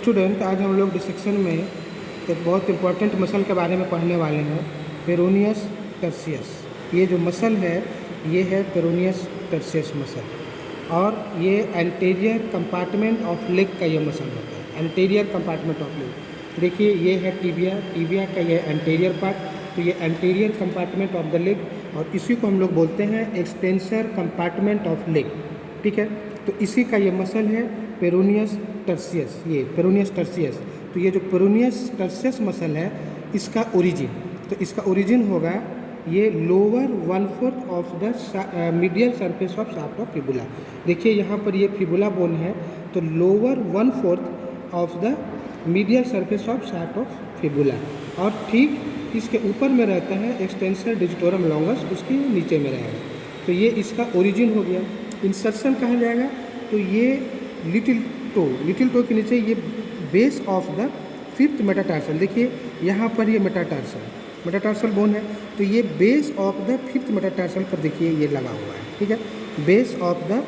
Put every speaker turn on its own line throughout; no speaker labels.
Student, आज हम लोग डिसेक्शन में एक बहुत इम्पोर्टेंट मसल के बारे में पढ़ने वाले हैं, पेरोनियस टर्सियस। ये जो मसल है ये है पेरोनियस टर्सियस मसल, और ये एंटीरियर कंपार्टमेंट ऑफ लेग का ये मसल होता है। एंटीरियर कंपार्टमेंट ऑफ लेग, देखिए ये है टिबिया, टिबिया का ये एंटीरियर पार्ट, तो ये anterior compartment of the leg, और इसी को हम लोग बोलते हैं एक्सटेंसर कंपार्टमेंट ऑफ लेग। ठीक है, तो इसी का ये मसल है पेरोनियस टर्सियस। ये पेरोनियस टर्सियस, तो ये जो पेरोनियस टर्सियस मसल है इसका ओरिजिन, तो इसका ओरिजिन होगा ये lower 1/4 of the medial surface of shaft of fibula. देखिए यहाँ पर ये फिबुला बोन है, तो lower 1/4 of the medial surface of shaft of fibula, और ठीक इसके ऊपर में रहता है एक्सटेंसर डिजिटोरम लॉन्गस, उसके नीचे में रहेगा। तो ये इसका ओरिजिन हो गया। इंसर्शन कहा जाएगा, तो ये लिटिल टो के नीचे ये base of the 5th metatarsal. देखिए यहाँ पर ये मेटाटार्सल बोन है, तो ये base of the 5th metatarsal पर देखिए ये लगा हुआ है। ठीक है, base of the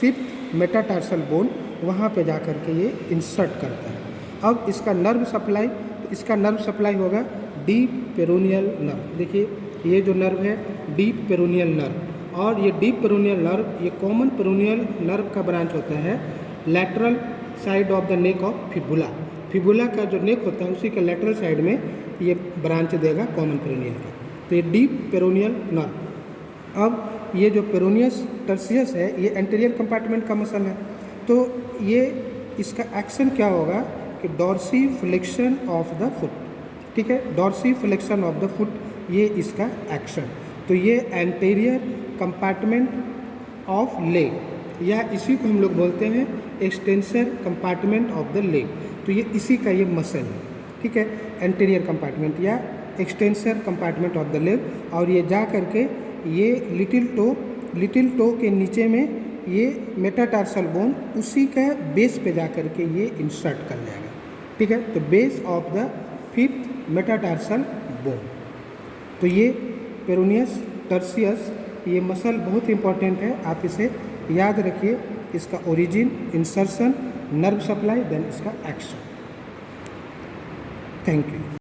5th metatarsal bone, वहाँ पे जा कर के ये इंसर्ट करता है। अब इसका नर्व सप्लाई, तो इसका नर्व सप्लाई होगा डीप पेरोनियल नर्व। देखिए ये जो नर्व है डीप पेरोनियल नर्व, और ये डीप पेरोनियल नर्व ये कॉमन पेरोनियल नर्व का ब्रांच होता है lateral side of the neck of fibula. Fibula का जो नेक होता है उसी के लैटरल साइड में ये ब्रांच देगा कॉमन पेरोनियल का, तो ये डीप पेरोनियल नर्व। अब ये जो पेरोनियस टर्सियस है ये एंटीरियर कंपार्टमेंट का मसल है, तो ये इसका एक्शन क्या होगा कि dorsiflexion of the foot. ठीक है, dorsiflexion of the foot ये इसका एक्शन। तो ये एंटीरियर कंपार्टमेंट ऑफ लेग, या इसी को हम लोग बोलते हैं extensor compartment of the leg, तो ये इसी का ये मसल है। ठीक है, एंटीरियर कंपार्टमेंट या extensor compartment of the leg, और ये जा करके ये लिटिल टो के नीचे में ये मेटाटार्सल बोन, उसी का बेस पे जा करके ये इंसर्ट कर जाएगा। ठीक है, तो base of the 5th metatarsal bone. तो ये पेरोनियस टर्सियस ये मसल बहुत इंपॉर्टेंट है, आप इसे याद रखिए। इसका origin, insertion, nerve supply, then इसका एक्शन। Thank you.